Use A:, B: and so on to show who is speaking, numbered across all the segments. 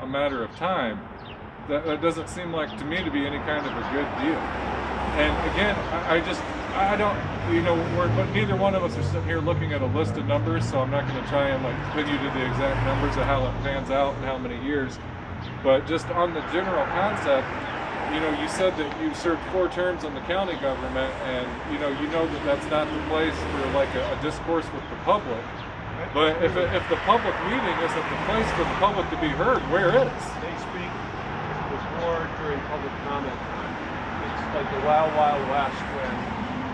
A: a matter of time, that doesn't seem like to me to be any kind of a good deal. And again, I don't, but neither one of us are sitting here looking at a list of numbers, so I'm not going to try and like pin you to the exact numbers of how it pans out and how many years. But just on the general concept, you said that you served 4 terms in the county government, and you know that that's not the place for like a discourse with the public. But if the public meeting isn't the place for the public to be heard, where is?
B: They speak was more during public comment time. It's like the wild, wild west when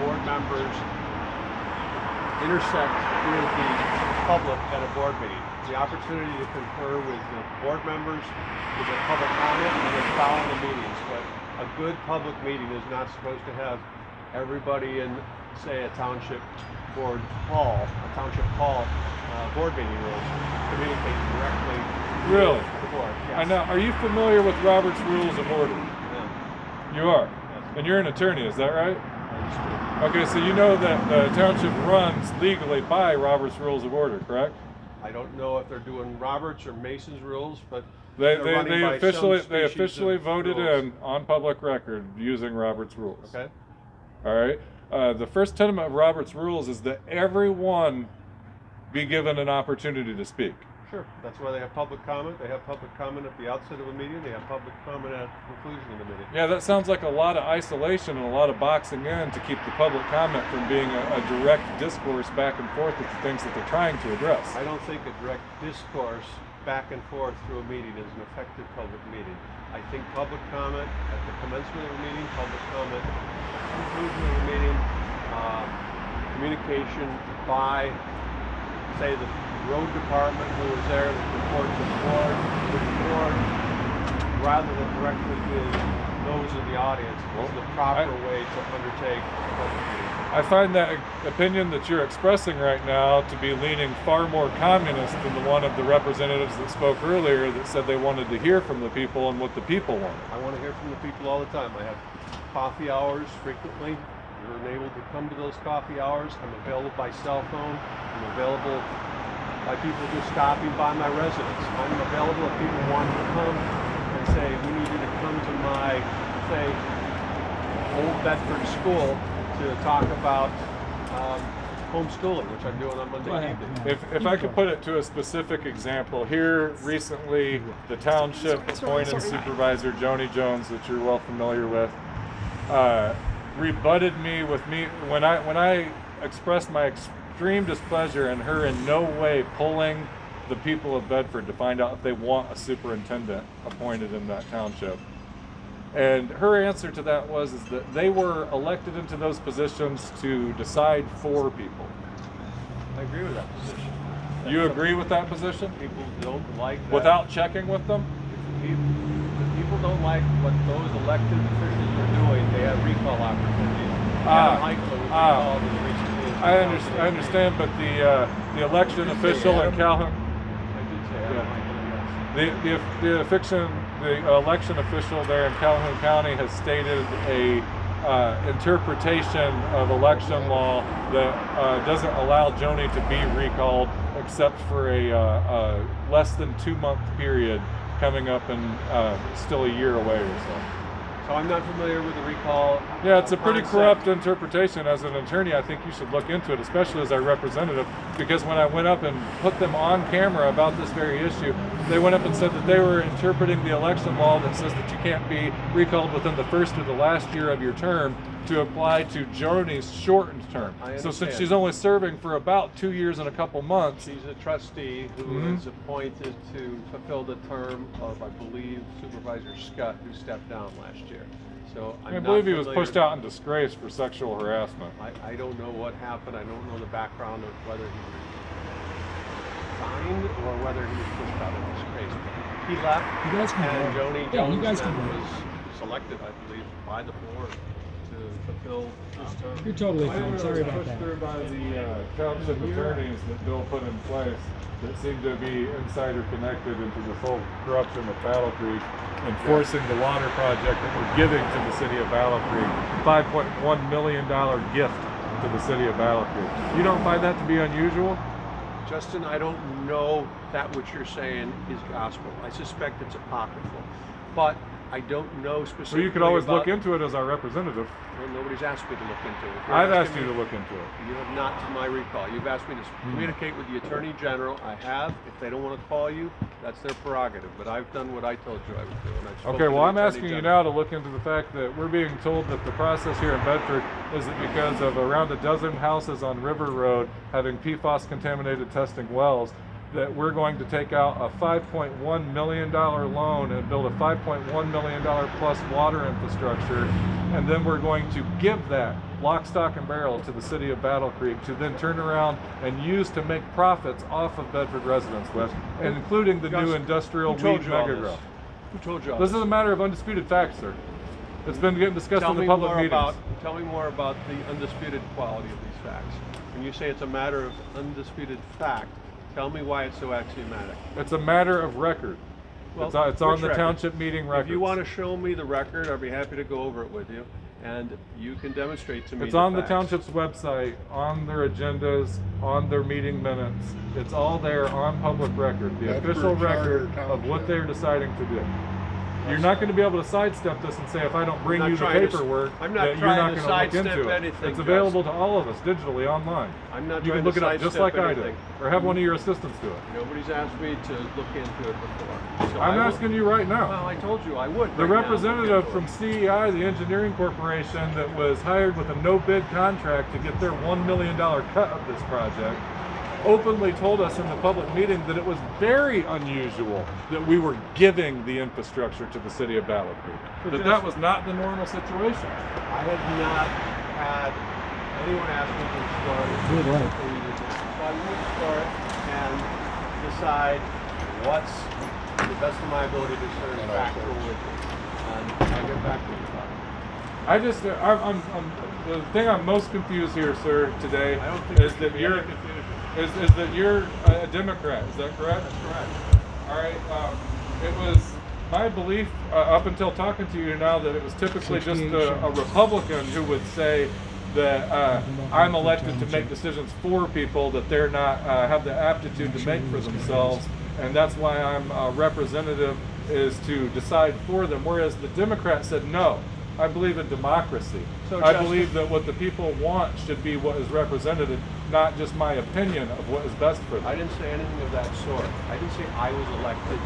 B: board members intersect with the public at a board meeting. The opportunity to confer with the board members is a public comment and then following the meetings. But a good public meeting is not supposed to have everybody in, say, a township board hall, board meeting rules, communicate directly
A: Really?
B: with the board. Yes.
A: I know. Are you familiar with Robert's Rules of Order?
B: Yeah.
A: You are?
B: Yes.
A: And you're an attorney, is that right?
B: I used to.
A: Okay, so you know that the township runs legally by Robert's Rules of Order, correct?
B: I don't know if they're doing Roberts or Mason's rules, but
A: They
B: they're running by
A: officially
B: some species
A: officially
B: of
A: voted
B: rules.
A: in on public record using Robert's Rules.
B: Okay.
A: All right. The first tenet of Robert's Rules is that everyone be given an opportunity to speak.
B: Sure. That's why they have public comment. They have public comment at the outset of a meeting. They have public comment at the conclusion of the meeting.
A: Yeah, that sounds like a lot of isolation and a lot of boxing in to keep the public comment from being a direct discourse back and forth with the things that they're trying to address.
B: I don't think a direct discourse back and forth through a meeting is an effective public meeting. I think public comment at the commencement of a meeting, public comment at the conclusion of a meeting, communication by, say, the road department who was there to report to the board, rather than directly with those in the audience, is the proper way to undertake a public meeting.
A: I find that opinion that you're expressing right now to be leaning far more communist than the one of the representatives that spoke earlier that said they wanted to hear from the people and what the people want.
B: I want to hear from the people all the time. I have coffee hours frequently. You're enabled to come to those coffee hours. I'm available by cell phone. I'm available by people just stopping by my residence. I'm available if people want to come and say, we need you to come to my, say, Old Bedford school to talk about homeschooling, which I'm doing on Monday evening.
A: If I could put it to a specific example, here recently the township appointed supervisor Joni Jones, that you're well familiar with, rebutted me when I expressed my extreme displeasure and her in no way pulling the people of Bedford to find out if they want a superintendent appointed in that township. And her answer to that is that they were elected into those positions to decide for people.
B: I agree with that position.
A: You agree with that position?
B: People don't like that.
A: Without checking with them?
B: If people don't like what those elected officials are doing, they have recall opportunities. Adam Eichler was recalled as recently as
A: I understand, but the election official in Calhoun,
B: I did say Adam Eichler, yes.
A: the election official there in Calhoun County has stated a interpretation of election law that doesn't allow Joni to be recalled except for a less than 2-month period coming up in still a year away or so.
B: So I'm not familiar with the recall.
A: Yeah, it's a pretty
B: concept.
A: corrupt interpretation. As an attorney, I think you should look into it, especially as our representative, because when I went up and put them on camera about this very issue, they went up and said that they were interpreting the election law that says that you can't be recalled within the first or the last year of your term to apply to Joni's shortened term.
B: I
A: So since
B: understand.
A: she's only serving for about 2 years and a couple months,
B: She's a trustee who is appointed to fulfill the term of, I believe, Supervisor Scott, who stepped down last year. So I'm
A: I
B: not
A: believe he was
B: familiar-
A: pushed out in disgrace for sexual harassment.
B: I don't know what happened. I don't know the background of whether he resigned or whether he was pushed out in disgrace. He left,
C: You guys can
B: and
C: vote.
B: Joni
C: Yeah, you
B: Jones
C: guys
B: then
C: can vote.
B: was selected, I believe, by the board to fulfill his term.
C: You're totally
A: I
C: fine.
A: was
C: Sorry about
A: pushed
C: that.
A: through by the township attorneys that Bill put in place that seemed to be insider connected into this whole corruption with Battle Creek and forcing the water project that we're giving to the city of Battle Creek, $5.1 million gift to the city of Battle Creek. You don't find that to be unusual?
B: Justin, I don't know that what you're saying is gospel. I suspect it's apocryphal, but I don't know specifically.
A: So you could always look into it as our representative.
B: Well, nobody's asked me to look into it. You're
A: I've asked
B: asking
A: you
B: me-
A: to look into it.
B: You have not, to my recall. You've asked me to communicate with the Attorney General. I have. If they don't want to call you, that's their prerogative. But I've done what I told you I would do. And I've spoken
A: Okay,
B: to
A: well,
B: the
A: I'm
B: Attorney
A: asking you
B: General.
A: now to look into the fact that we're being told that the process here in Bedford is that because of around a dozen houses on River Road having PFAS contaminated testing wells, that we're going to take out a $5.1 million loan and build a $5.1 million plus water infrastructure, and then we're going to give that lock, stock, and barrel to the city of Battle Creek to then turn around and use to make profits off of Bedford residents, Wes, and including the new
B: Gus,
A: industrial
B: who told
A: weed
B: you all
A: mega
B: this?
A: grow.
B: Who told you all
A: This is a matter of undisputed facts, sir. It's been getting discussed
B: Tell
A: in the
B: me
A: public
B: more
A: meetings.
B: tell me more about the undisputed quality of these facts. When you say it's a matter of undisputed fact, tell me why it's so axiomatic.
A: It's a matter of record.
B: Well,
A: It's on
B: which
A: the
B: record?
A: township meeting records.
B: If you want to show me the record, I'll be happy to go over it with you, and you can demonstrate to me.
A: It's on the
B: facts.
A: township's website, on their agendas, on their meeting minutes. It's all there on public record, the
C: Bedford
A: official record
C: Charter
A: of what
C: Township.
A: they're deciding to do. You're not going to be able to sidestep this and say, if I don't bring
B: I'm
A: you
B: not
A: the
B: trying to-
A: paperwork,
B: I'm not
A: that you're
B: trying
A: not
B: to
A: going to look
B: sidestep
A: into it.
B: anything,
A: It's
B: Gus.
A: available to all of us digitally online.
B: I'm not
A: You
B: trying
A: can look
B: to
A: it up just
B: sidestep
A: like I
B: anything.
A: did, or have one of your assistants do it.
B: Nobody's asked me to look into it before. So
A: I'm
B: I will-
A: asking you right now.
B: Well, I told you I would.
A: The
B: right now look
A: representative
B: into
A: from
B: it.
A: CEI, the engineering corporation that was hired with a no-bid contract to get their $1 million cut of this project, openly told us in the public meeting that it was very unusual that we were giving the infrastructure to the city of Battle Creek. That was not the normal situation.
B: I have not had anyone ask me to explore it. So I would explore it and decide what's to the best of my ability to discern factual with you. And I'll get back to you about it.
A: The thing I'm most confused here, sir, today
B: I don't think
A: is
B: there should
A: that
B: be
A: you're
B: any confusion.
A: is that you're a Democrat. Is that correct?
B: That's correct.
A: All right. It was my belief up until talking to you now that it was typically just a Republican who would say that I'm elected to make decisions for people that they're not have the aptitude to make for themselves, and that's why I'm a representative, is to decide for them. Whereas the Democrat said no. I believe in democracy.
B: So,
A: I
B: Justin-
A: believe that what the people want should be what is represented, not just my opinion of what is best for them.
B: I didn't say anything of that sort. I didn't say I was elected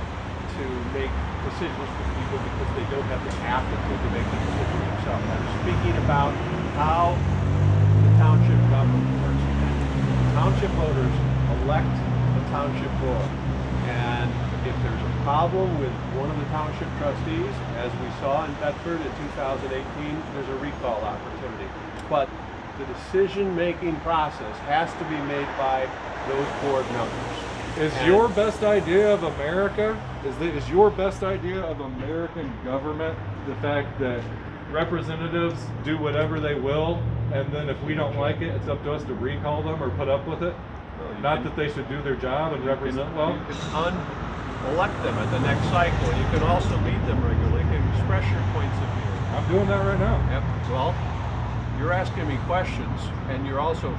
B: to make decisions for people because they don't have the aptitude to make the decision themselves. I'm speaking about how the township government works. Township voters elect the township board. And if there's a problem with one of the township trustees, as we saw in Bedford in 2018, there's a recall opportunity. But the decision-making process has to be made by those board members.
A: Is
B: And
A: your best idea of America, is your best idea of American government the fact that representatives do whatever they will, and then if we don't like it, it's up to us to recall them or put up with it?
B: Well, you
A: Not
B: can-
A: that they should do their job and represent well?
B: You can elect them at the next cycle. You can also meet them regularly. You can express your points of view.
A: I'm doing that right now.
B: Yep. Well, you're asking me questions, and you're also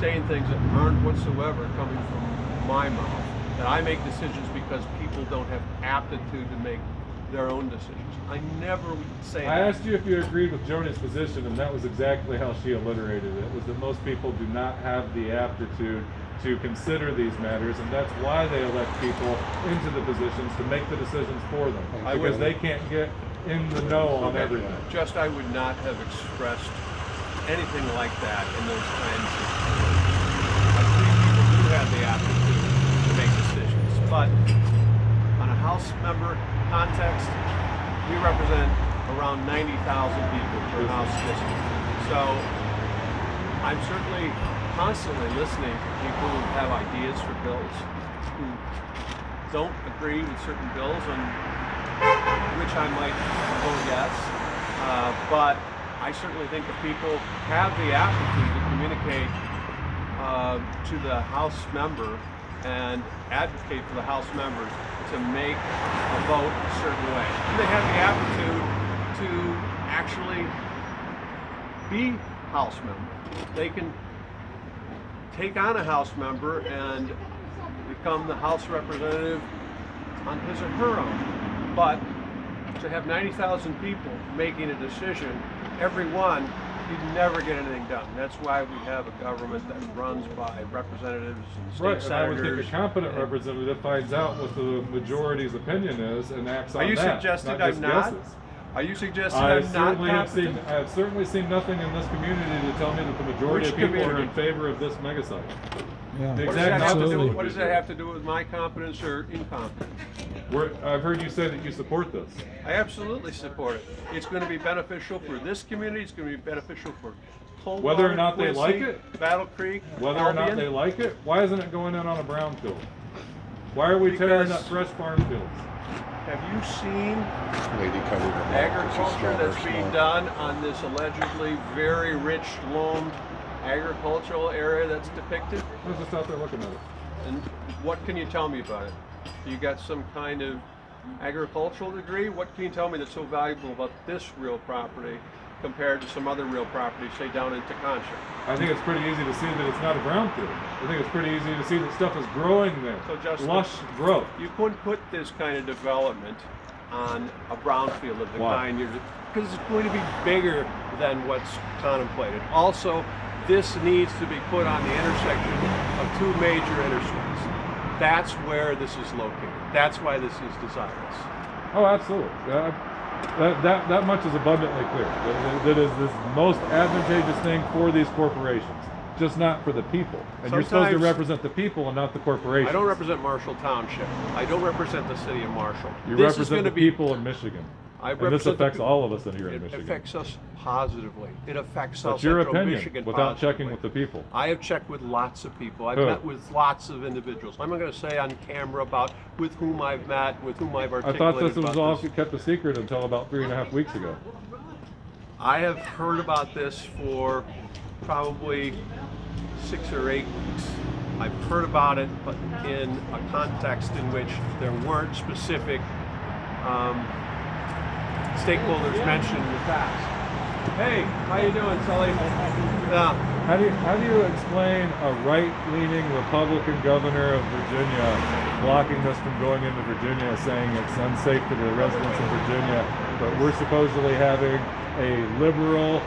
B: saying things that aren't whatsoever coming from my mouth. That I make decisions because people don't have aptitude to make their own decisions. I never would say
A: I
B: that.
A: asked you if you agreed with Joni's position, and that was exactly how she alliterated it, was that most people do not have the aptitude to consider these matters, and that's why they elect people into the positions to make the decisions for them,
B: I
A: because
B: would-
A: they can't get in the know on everything.
B: Just I would not have expressed anything like that in those kinds of words. I believe people do have the aptitude to make decisions, but on a House member context, we represent around 90,000 people per House district. So I'm certainly constantly listening to people who have ideas for bills, who don't agree with certain bills on which I might vote yes, but I certainly think that people have the aptitude to communicate to the House member and advocate for the House members to make a vote a certain way. And they have the aptitude to actually be House member. They can take on a House member and become the House representative on his or her own. But to have 90,000 people making a decision, every one, you'd never get anything done. That's why we have a government that runs by representatives and state
A: Right, and I would
B: senators.
A: think a competent representative finds out what the majority's opinion is and acts on
B: Are you
A: that.
B: suggesting
A: not
B: I'm
A: just
B: not?
A: guesses.
B: Are you suggesting
A: I
B: I'm not
A: certainly have
B: competent?
A: seen. I have certainly seen nothing in this community to tell me that the majority
B: Which
A: of people are
B: community?
A: in favor of this mega site.
C: Yeah,
A: The
B: What does,
A: exact
B: that have to
A: opposite
B: do,
A: of
B: what does
A: you
B: that
A: do.
B: have to do with my competence or incompetence?
A: I've heard you say that you support this.
B: I absolutely support it. It's going to be beneficial for this community. It's going to be beneficial for Coldwater,
A: Whether or not they
B: Quincy,
A: like it?
B: Battle Creek,
A: Whether or not
B: Albion.
A: they like it, why isn't it going in on a brownfield? Why are we tearing up
B: Because-
A: fresh farm fields?
B: Have you seen
D: Lady covered her mouth 'cause she's
B: agriculture
D: throwing her
B: that's being
D: smoke.
B: done on this allegedly very rich loamed agricultural area that's depicted?
A: I was just out there looking at it.
B: And what can you tell me about it? You got some kind of agricultural degree? What can you tell me that's so valuable about this real property compared to some other real property, say down in Tecontia?
A: I think it's pretty easy to see that it's not a brownfield. I think it's pretty easy to see that stuff is growing there.
B: So, Justin,
A: lush growth.
B: You couldn't put this kind of development on a brownfield of the
A: Why?
B: kind you're, because it's going to be bigger than what's contemplated. Also, this needs to be put on the intersection of two major interstates. That's where this is located. That's why this is desirous.
A: Oh, absolutely. That much is abundantly clear. That is the most advantageous thing for these corporations, just not for the people. And you're supposed to
B: Sometimes-
A: represent the people and not the corporations.
B: I don't represent Marshall Township. I don't represent the city of Marshall.
A: You
B: This is
A: represent
B: gonna
A: the
B: be-
A: people in Michigan.
B: I
A: And this
B: represent the
A: affects
B: people.
A: all of us in here in
B: It
A: Michigan.
B: affects us positively. It affects South
A: That's your
B: Central
A: opinion,
B: Michigan
A: without
B: positively.
A: checking with the people.
B: I have checked with lots of people. I've
A: Who?
B: met with lots of individuals. I'm not going to say on camera about with whom I've met, with whom I've
A: I
B: articulated
A: thought this was
B: about
A: all
B: this.
A: kept a secret until about 3.5 weeks ago.
B: I have heard about this for probably 6 or 8 weeks. I've heard about it, but in a context in which there weren't specific stakeholders mentioned in the past. Hey, how you doing, Sully? Yeah.
A: How do you explain a right-leaning Republican governor of Virginia blocking this from going into Virginia, saying it's unsafe for the residents of Virginia, but we're supposedly having a liberal,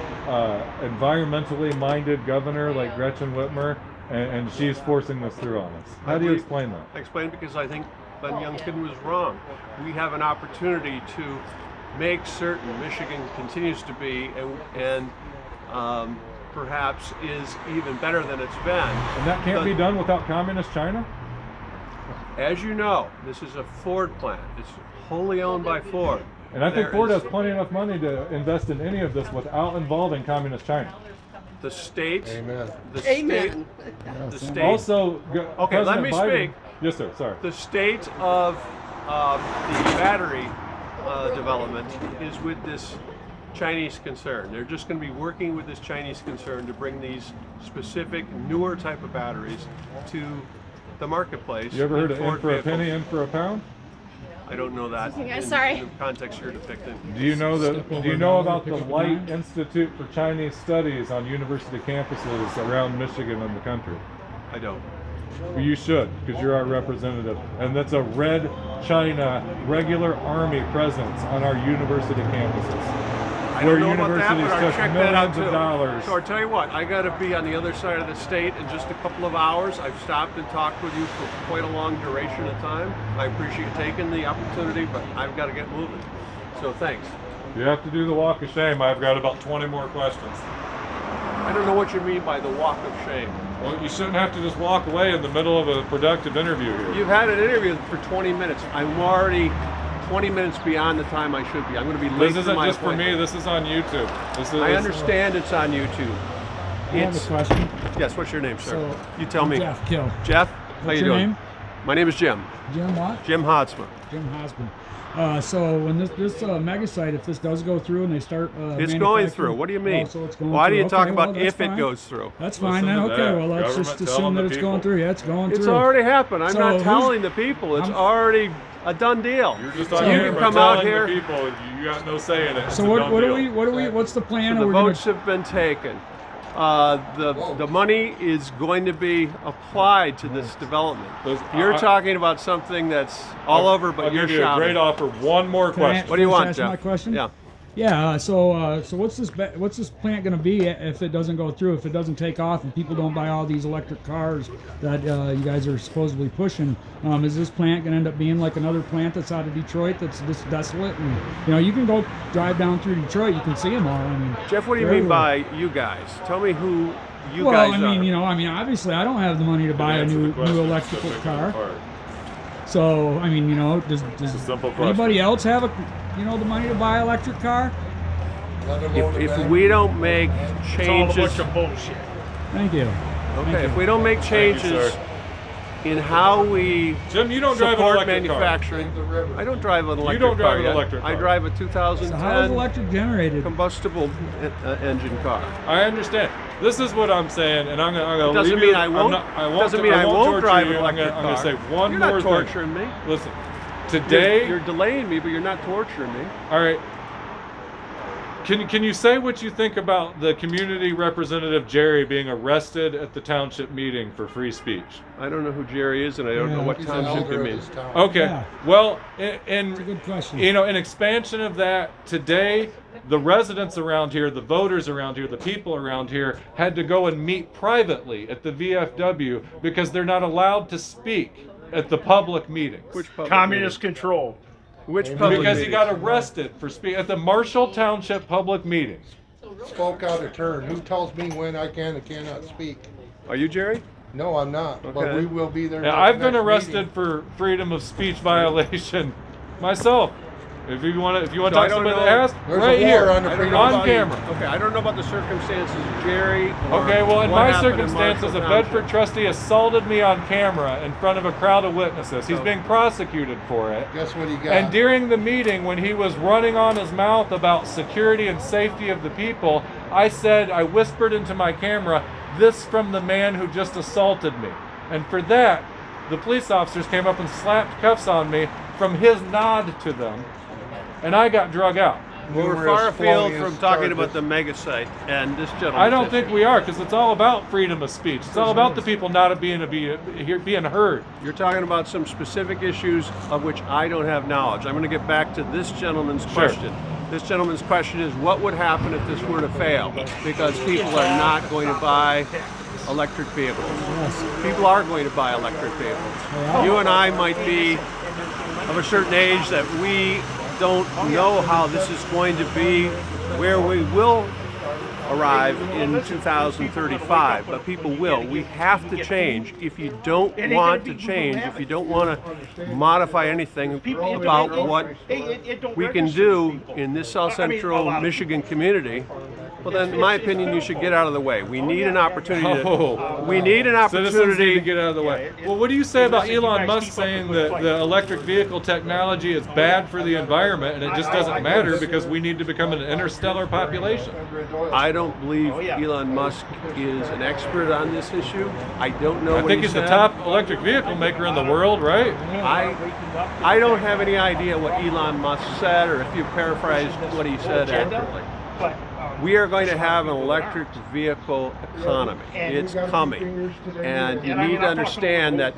A: environmentally minded governor like Gretchen Whitmer, and she's forcing this through on us? How do you explain that?
B: I explain because I think Glenn Youngkin was wrong. We have an opportunity to make certain Michigan continues to be and perhaps is even better than it's been.
A: And that can't be done without communist China?
B: As you know, this is a Ford plant. It's wholly owned by Ford.
A: And I think
B: There
A: Ford
B: is-
A: has plenty enough money to invest in any of this without involving communist China.
B: The state,
D: Amen.
B: the
E: Amen.
B: state, the state.
A: Also,
B: Okay, let
A: President
B: me
A: Biden,
B: speak.
A: Yes, sir. Sorry.
B: The state of the battery development is with this Chinese concern. They're just going to be working with this Chinese concern to bring these specific, newer type of batteries to the marketplace.
A: You ever heard of in
B: Ford
A: for a
B: vehicles.
A: penny, in for a pound?
B: I don't know that.
E: Excuse me, guys,
B: in
E: sorry.
B: the context you're depicting.
A: Do you know that?
C: Step
A: Do
C: over
A: you know
C: another,
A: about the
C: pick up a
A: Light
C: knife.
A: Institute for Chinese Studies on university campuses around Michigan and the country?
B: I don't.
A: You should, because you're our representative, and that's a Red China regular army presence on our university campuses.
B: I
A: Where
B: don't know about that,
A: universities
B: but I'll
A: took
B: check that out
A: millions of
B: too.
A: dollars.
B: So I'll tell you what, I got to be on the other side of the state in just a couple of hours. I've stopped and talked with you for quite a long duration of time. I appreciate you taking the opportunity, but I've got to get moving. So thanks.
A: You have to do the walk of shame. I've got about 20 more questions.
B: I don't know what you mean by the walk of shame.
A: Well, you shouldn't have to just walk away in the middle of a productive interview here.
B: You've had an interview for 20 minutes. I'm already 20 minutes beyond the time I should be. I'm going to be late
A: This
B: for
A: isn't
B: my
A: just for me.
B: appointment.
A: This is on YouTube. This is,
B: I understand it's on YouTube.
C: I have a question.
B: Yes, what's your name, sir?
C: So,
B: You tell me.
C: Jeff Kill.
B: Jeff, how
C: What's
B: you
C: your
B: doing?
C: name?
B: My name is Jim.
C: Jim what?
B: Jim Haadsma.
C: Jim Haadsma. So when this mega site, if this does go through and they start
B: It's going
C: manufacturing-
B: through. What do you mean?
C: Oh, so it's going
B: Why do
C: through.
B: you talk
C: Okay,
B: about
C: well, that's
B: if it
C: fine.
B: goes through?
C: That's fine then.
A: Listen to
C: Okay,
A: that.
C: well let's
A: Government
C: just
A: telling
C: assume
A: the
C: that it's going
A: people.
C: through. Yeah, it's going
B: It's
C: through.
B: already happened. I'm
C: So
B: not
C: who's-
B: telling the people. It's already a done deal.
A: You're just
C: So
A: on
C: you
A: camera
C: can
B: come out
A: telling
B: here-
A: the people you got no say in it. It's
C: So
A: a
C: what
A: done
C: do
A: deal.
C: we what's the plan?
B: So
C: Are
B: the
C: we gonna-
B: votes have been taken. The money is going to be applied to this development. You're talking about something that's all over, but
A: I'll
B: you're
A: give you a
B: shouting.
A: great offer. One more
C: Can I
A: question.
B: What do you want,
C: ask
B: Jeff?
C: my question?
B: Yeah.
C: Yeah. So what's this plant going to be if it doesn't go through? If it doesn't take off and people don't buy all these electric cars that you guys are supposedly pushing, is this plant going to end up being like another plant that's out of Detroit that's just desolate? And you can go drive down through Detroit, you can see them all. I mean,
B: Jeff, what do you
C: they're
B: mean
C: everywhere.
B: by you guys? Tell me who you
C: Well,
B: guys
C: I mean,
B: are.
C: obviously, I don't have the money to buy a
A: Answer the
C: new
A: question.
C: electrical
A: Simple
C: car.
A: part.
C: So, I mean, does
A: a simple question.
C: anybody else have the money to buy an electric car?
B: If we don't make changes,
C: Thank you.
B: okay, if we don't make
A: Thank you,
B: changes
A: sir.
B: in how we
A: Jim, you don't drive an
B: support
A: electric car.
B: manufacturing, I don't drive an electric
A: don't drive
B: car
A: an
B: yet.
A: electric
B: I
A: car.
B: drive a
C: So how is
B: 2010
C: electric generated?
B: combustible engine car.
A: I understand. This is what I'm saying, and I'm gonna
B: Doesn't
A: leave
B: mean
A: you.
B: I won't.
A: Doesn't
B: mean I won't
A: torture
B: drive an
A: you.
B: electric
A: I'm gonna
B: car.
A: say one
B: You're
A: more
B: not
A: thing.
B: torturing me.
A: Listen, today.
B: You're delaying me, but you're not torturing me.
A: All right. Can you say what you think about the community representative Jerry being arrested at the township meeting for free speech?
B: I don't know who Jerry is, and I don't know what
D: He's an
B: township
D: elder
B: it
D: of
B: means.
D: this town.
A: Okay.
C: Yeah.
A: Well,
C: That's a
A: and
C: good question.
A: an expansion of that today, the residents around here, the voters around here, the people around here had to go and meet privately at the VFW because they're not allowed to speak at the public meetings.
B: Which public
E: Communist control.
B: meeting? Which public
A: Because he
B: meeting?
A: got arrested for speaking at the Marshall Township public meeting.
D: Spoke out of turn. Who tells me when I can and cannot speak?
B: Are you Jerry?
D: No, I'm not. But
B: Okay.
D: we will be there.
A: Yeah,
D: next
A: I've been
D: meeting.
A: arrested for freedom of speech violation myself. If you want to
B: So I
A: talk to
B: don't
A: somebody
B: know-
A: that asked,
D: There's a
A: right
D: war
A: here
D: on the
B: I don't
D: freedom
B: know
A: on
B: about-
A: camera.
B: Okay, I don't know about the circumstances of Jerry. or
A: Okay, well, in
B: what
A: my
B: happened in
A: circumstances, a
B: Marshall
A: Bedford
B: Township.
A: trustee assaulted me on camera in front of a crowd of witnesses. He's
B: So-
A: being prosecuted for it.
D: Guess what he got?
A: And during the meeting, when he was running on his mouth about security and safety of the people, I whispered into my camera, "This from the man who just assaulted me." And for that, the police officers came up and slapped cuffs on me from his nod to them, and I got drug out.
B: Well, we're
D: Numerous
B: far afield
D: felonious
B: from talking
D: charges.
B: about the mega site and this gentleman.
A: I don't think we are, because it's all about freedom of speech. It's all about the people not being heard.
B: You're talking about some specific issues of which I don't have knowledge. I'm going to get back to this gentleman's question. This gentleman's question is, what would happen if this were to fail? Because people are not going to buy electric vehicles.
C: Yes.
B: People are going to buy electric vehicles.
C: Yeah.
B: You and I might be of a certain age that we don't know how this is going to be, where we will arrive in 2035, but people will. We have to change. If you don't want to change, if you don't want to modify anything about what we can do in this South Central Michigan community, well then, in my opinion, you should get out of the way. We need an opportunity
A: Oh.
B: we need an
A: Citizens need
B: opportunity
A: to get out of the way. Well, what do you say about Elon Musk saying that the electric vehicle technology is bad for the environment and it just doesn't matter because we need to become an interstellar population?
B: I don't believe Elon Musk is an expert on this issue. I don't know
A: I
B: what
A: think
B: he
A: he's the
B: said.
A: top electric vehicle maker in the world, right?
B: I don't have any idea what Elon Musk said, or if you paraphrased what he said accurately. We are going to have an electric vehicle economy. It's coming. And you need to understand that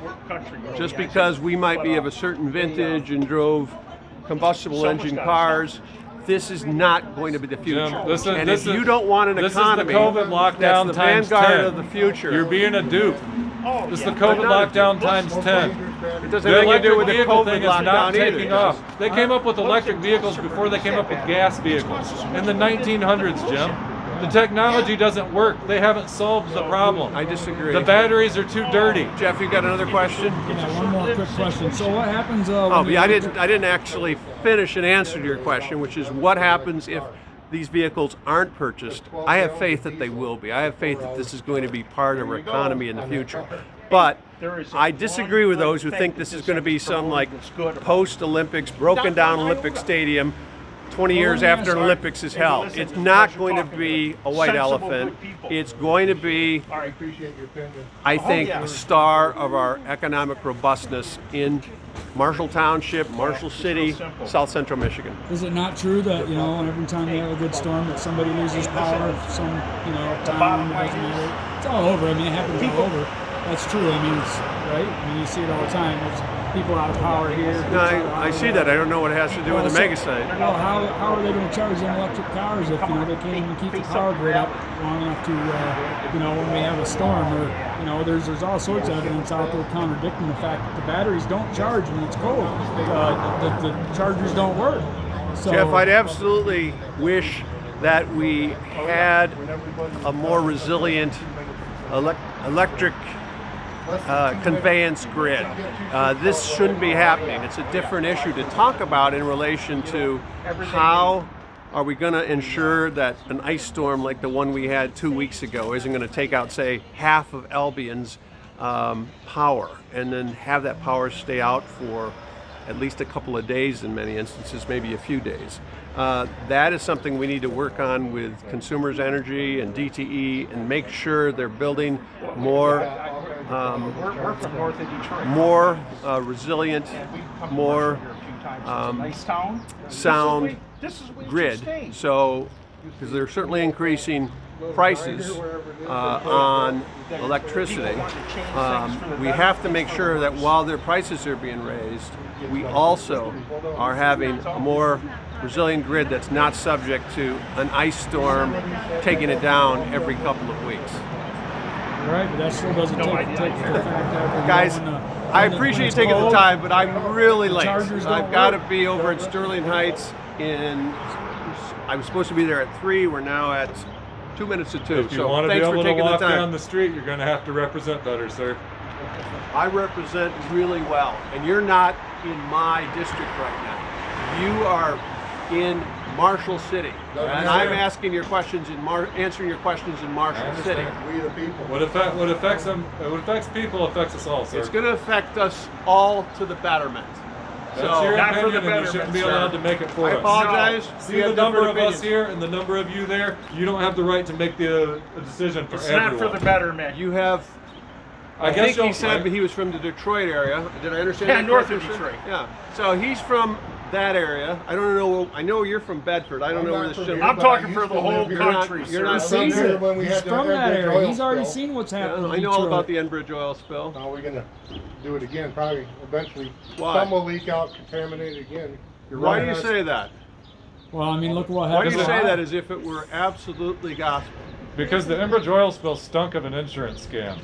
B: just because we might be of a certain vintage and drove combustible engine cars, this is not going to be the future.
A: Jim, this is-
B: and
A: this
B: if
A: is-
B: you don't want an
A: this is the
B: economy,
A: COVID lockdown
B: that's the
A: times
B: vanguard
A: 10.
B: of the future.
A: You're being a dupe. This is the COVID
B: I'm not a
A: lockdown
B: dupe.
A: times 10.
B: It doesn't
A: The
B: have anything to
A: electric
B: do with the
A: vehicle
B: COVID
A: thing is not
B: lockdown
A: taking
B: either.
A: off. They came up with electric vehicles before they came up with gas vehicles in the 1900s, Jim. The technology doesn't work. They haven't solved the problem.
B: I disagree.
A: The batteries are too dirty.
B: Jeff, you got another question?
C: Yeah, one more quick question. So what happens?
B: Oh,
C: when
B: yeah, I
C: you-
B: didn't actually finish an answer to your question, which is what happens if these vehicles aren't purchased. I have faith that they will be. I have faith that this is going to be part of our economy in the future. But I disagree with those who think this is going to be some like post-Olympics, broken down Olympic stadium 20 years
C: let me
B: after
C: ask-
B: Olympics is held. It's not going to be a white elephant. It's going to be,
D: I appreciate your opinion.
B: I think, a star of our economic robustness in Marshall Township, Marshall City, South Central Michigan.
C: Is it not true that, you know, every time we have a good storm that somebody loses power, some, you know, town, it doesn't matter. It's all over. I mean, it happens all over. That's true. I mean, it's right. I mean, you see it all the time. There's people out of power here.
B: No, I see that. I don't know what it has to do with the mega site.
C: Well, how are they going to charge them electric cars if, you know, they can't even keep the power grid up long enough to, you know, when we have a storm, or, you know, there's all sorts of evidence out there contradicting the fact that the batteries don't charge when it's cold. The chargers don't work. So,
B: Jeff, I'd absolutely wish that we had a more resilient electric conveyance grid. This shouldn't be happening. It's a different issue to talk about in relation to how are we going to ensure that an ice storm like the one we had 2 weeks ago isn't going to take out, say, half of Albion's power, and then have that power stay out for at least a couple of days in many instances, maybe a few days. That is something we need to work on with Consumers Energy and DTE, and make sure they're building more resilient, more sound grid. So, because they're certainly increasing prices on electricity, we have to make sure that while their prices are being raised, we also are having a more resilient grid that's not subject to an ice storm taking it down every couple of weeks.
C: right, but that still doesn't take the fact that
B: Guys, I appreciate you taking the time, but I'm really late.
C: Chargers don't
B: I've got to
C: work.
B: be over at Sterling Heights I was supposed to be there at 3. We're now at 2 minutes to 2.
A: If you
B: So
A: want to be
B: thanks for
A: able to
B: taking the
A: walk
B: time.
A: down the street, you're going to have to represent better, sir.
B: I represent really well, and you're not in my district right now. You are in Marshall City, and I'm asking your questions answering your questions in Marshall City.
D: We the people.
A: What affects people affects us all, sir.
B: It's going to affect us all to the betterment.
A: That's your
E: Not for
A: opinion,
E: the
A: and you shouldn't be
E: betterment,
A: allowed to make it for
B: I
A: us.
B: apologize.
A: See
B: We
A: the
B: have
A: number
B: different
A: of us
B: opinions.
A: here and the number of you there. You don't have the right to make a decision for
E: It's
A: everyone.
E: not for the betterment.
B: You have.
A: I
B: think
A: guess
B: he said he was from the Detroit area. Did I understand?
E: Yeah,
B: that
E: north
B: correctly,
E: of
B: sir?
E: Detroit.
B: Yeah. So he's from that area. I don't know. I know you're from Bedford. I don't know where this gentleman.
E: I'm talking for the whole
B: You're not-
E: country,
B: you're
E: sir.
B: not
C: He's
B: from here.
D: when we
C: He's
D: had the
C: from that
D: Enbridge
C: area.
D: oil
C: He's already
D: spill.
C: seen what's happening.
B: I
C: in
B: know all about
C: Detroit.
B: the Enbridge oil spill.
D: Now we're gonna do it again, probably eventually.
B: Why?
D: Some will leak out, contaminate again. You're
B: Why do
D: running
B: you
D: us-
B: say that?
C: Well, I mean, look what
B: Why
C: happened.
B: do you
A: Is
B: say
A: it-
B: that as if it were absolutely gospel?
A: Because the Enbridge oil spill stunk of an insurance scam,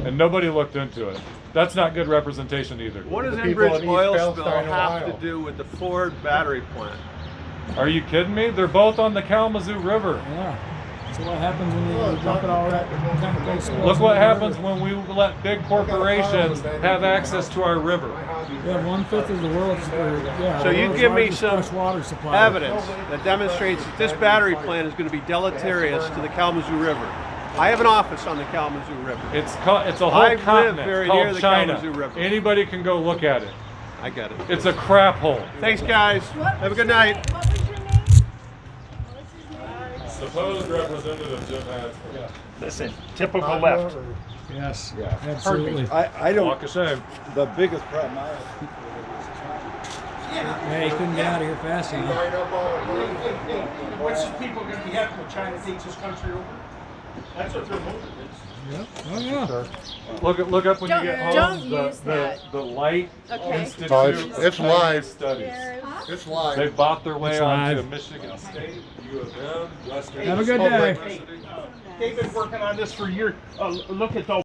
A: and nobody looked into it. That's not good representation either.
B: What does
D: The people
B: Enbridge
D: in East
B: oil
D: Palestine,
B: spill have to
D: Ohio.
B: do with the Ford battery plant?
A: Are you kidding me? They're both on the Kalamazoo River.
C: Yeah. So what happens when you dump it all that chemical spills
A: Look
C: into
A: what
C: the
A: happens
C: river?
A: when we let big corporations have access to our river.
C: We have 1/5 of the world's.
B: So you give me
C: largest
B: some
C: freshwater supply.
B: Evidence that demonstrates that this battery plant is going to be deleterious to the Kalamazoo River. I have an office on the Kalamazoo River.
A: It's a whole
B: I live
A: continent
B: very near
A: called
B: the
A: China.
B: Kalamazoo River.
A: Anybody can go look at it.
B: I get it.
A: It's a crap hole.
B: Thanks, guys. Have a good night.
F: What was your name?
A: Supposed Representative Jim Haadsma.
E: Listen, typical left.
C: Yes.
G: Yeah.
C: Absolutely.
G: I don't,
A: Walk of shame.
G: the biggest problem I have.
C: Yeah, he couldn't get out of here fast enough.
D: Line up all the way.
E: What's these people going to be happy when China takes this country over? That's what their motive is.
C: Oh yeah.
A: Look up when you get home.
F: Don't
A: the,
F: use
A: the,
F: that.
A: the Light
F: Okay.
A: Institute.
D: Oh, it's
A: of
D: live.
A: Studies.
D: It's live.
A: They bought their way
C: It's
A: onto
C: live.
A: Michigan State, U of M, Western.
C: Have a good day.
A: University.
E: They've been working on this for years. Look at the